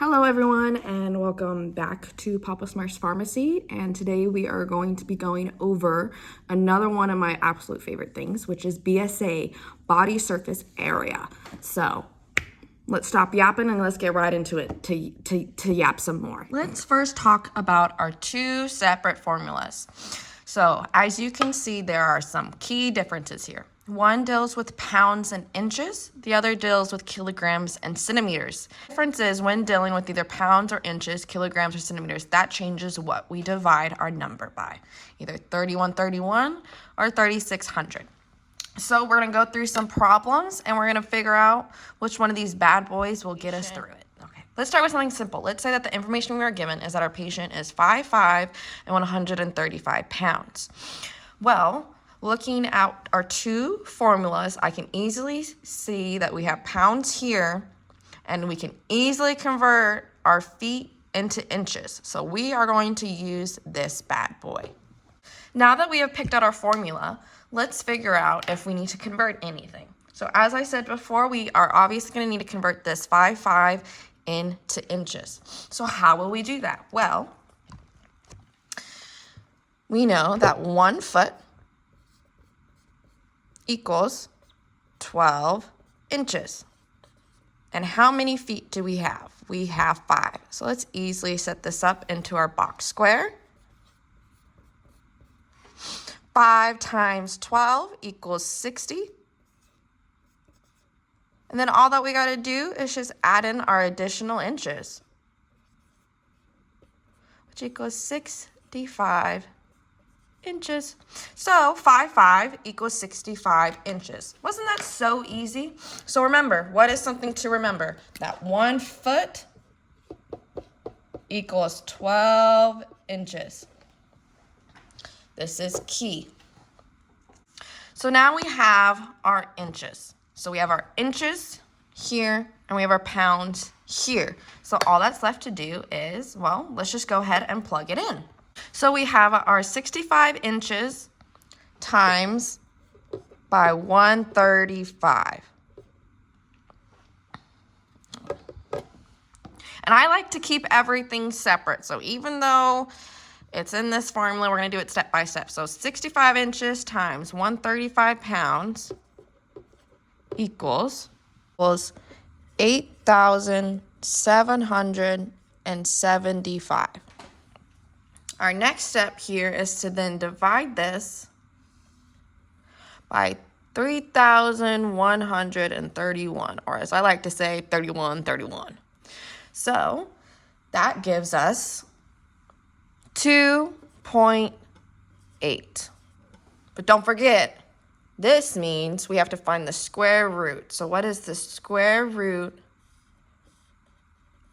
Hello everyone and welcome back to Papa Smurf's Pharmacy, and today we are going to be going over another one of my absolute favorite things, which is BSA, body surface area. So let's stop yapping and let's get right into it to yap some more. Let's first talk about our two separate formulas. So as you can see, there are some key differences here. One deals with pounds and inches. The other deals with kilograms and centimeters. The difference is when dealing with either pounds or inches, kilograms or centimeters, that changes what we divide our number by, either 3131 or 3600. So we're gonna go through some problems and we're gonna figure out which one of these bad boys will get us through it. Okay, let's start with something simple. Let's say that the information we are given is that our patient is 5'5" and 135 pounds. Well, looking at our two formulas, I can easily see that we have pounds here, and we can easily convert our feet into inches. So we are going to use this bad boy. Now that we have picked out our formula, let's figure out if we need to convert anything. So as I said before, we are obviously going to need to convert this 5'5" into inches. So how will we do that? Well, we know that 1 foot equals 12 inches. And how many feet do we have? We have 5. So let's easily set this up into our box square. 5 times 12 equals 60. And then all that we got to do is just add in our additional inches, which equals 65 inches. So 5'5" equals 65 inches. Wasn't that so easy? So remember, what is something to remember? That 1 foot equals 12 inches. This is key. So now we have our inches. So we have our inches here and we have our pounds here. So all that's left to do is, well, let's just go ahead and plug it in. So we have our 65 inches times by 135. And I like to keep everything separate. So even though it's in this formula, we're going to do it step by step. So 65 inches times 135 pounds equals 8,775. Our next step here is to then divide this by 3,131, or as I like to say, 3131. So that gives us 2.8. But don't forget, this means we have to find the square root. So what is the square root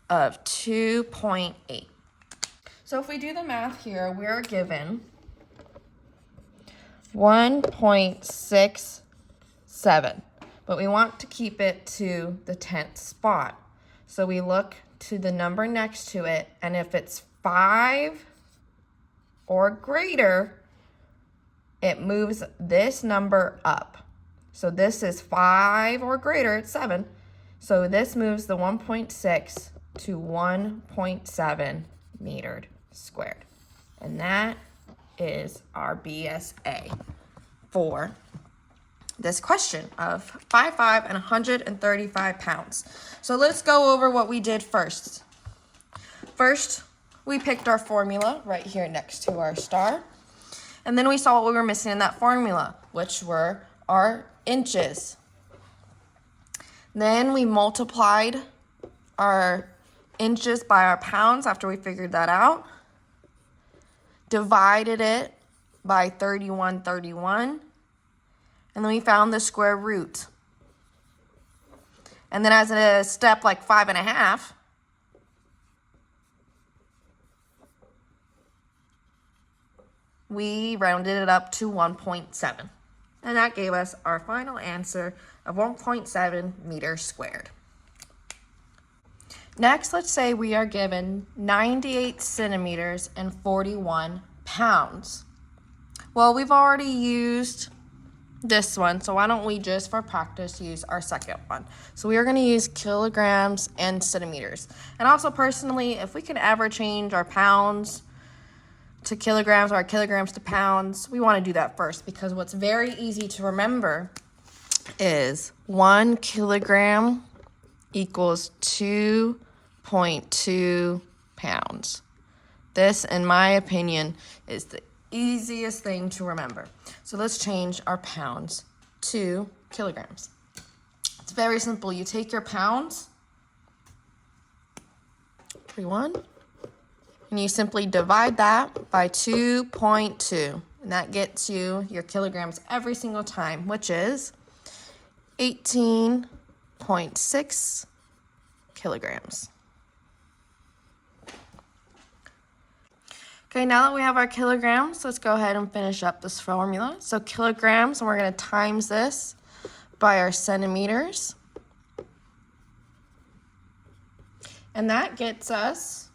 of 2.8? So if we do the math here, we're given 1.67, but we want to keep it to the 10th spot. So we look to the number next to it, and if it's 5 or greater, it moves this number up. So this is 5 or greater, it's 7. So this moves the 1.6 to 1.7 metered squared. And that is our BSA for this question of 5'5" and 135 pounds. So let's go over what we did first. First, we picked our formula right here next to our star. And then we saw what we were missing in that formula, which were our inches. Then we multiplied our inches by our pounds after we figured that out. Divided it by 3131. And then we found the square root. And then as a step like 5.5, we rounded it up to 1.7. And that gave us our final answer of 1.7 meters squared. Next, let's say we are given 98 centimeters and 41 pounds. Well, we've already used this one. So why don't we just for practice use our second one? So we are going to use kilograms and centimeters. And also personally, if we can ever change our pounds to kilograms or our kilograms to pounds, we want to do that first, because what's very easy to remember is 1 kilogram equals 2.2 pounds. This, in my opinion, is the easiest thing to remember. So let's change our pounds to kilograms. It's very simple. You take your pounds, 31, and you simply divide that by 2.2, and that gets you your kilograms every single time, which is 18.6 kilograms. Okay, now that we have our kilograms, let's go ahead and finish up this formula. So kilograms, and we're going to times this by our centimeters. And that gets us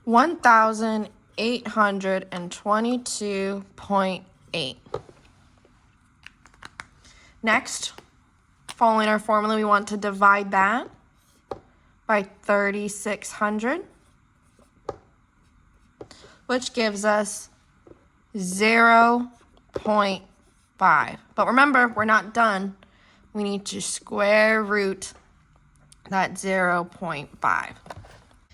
1,822.8. Next, following our formula, we want to divide that by 3,600. Which gives us 0.5. But remember, we're not done. We need to square root that 0.5.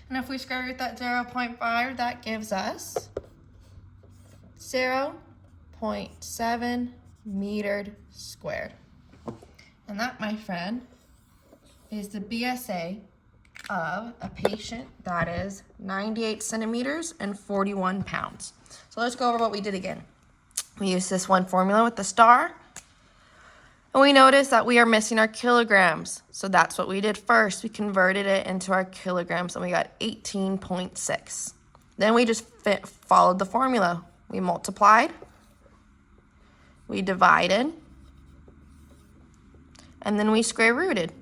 And if we square root that 0.5, that gives us 0.7 metered squared. And that, my friend, is the BSA of a patient that is 98 centimeters and 41 pounds. So let's go over what we did again. We used this one formula with the star, and we noticed that we are missing our kilograms. So that's what we did first. We converted it into our kilograms, and we got 18.6. Then we just followed the formula. We multiplied, we divided, and then we square rooted.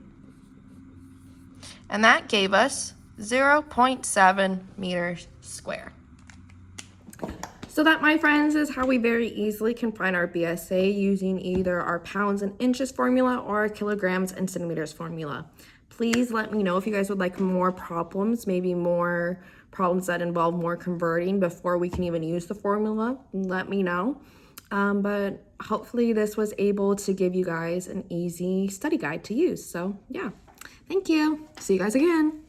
And that gave us 0.7 meters squared. So that, my friends, is how we very easily can find our BSA using either our pounds and inches formula or our kilograms and centimeters formula. Please let me know if you guys would like more problems, maybe more problems that involve more converting before we can even use the formula. Let me know. But hopefully this was able to give you guys an easy study guide to use. So yeah. Thank you. See you guys again.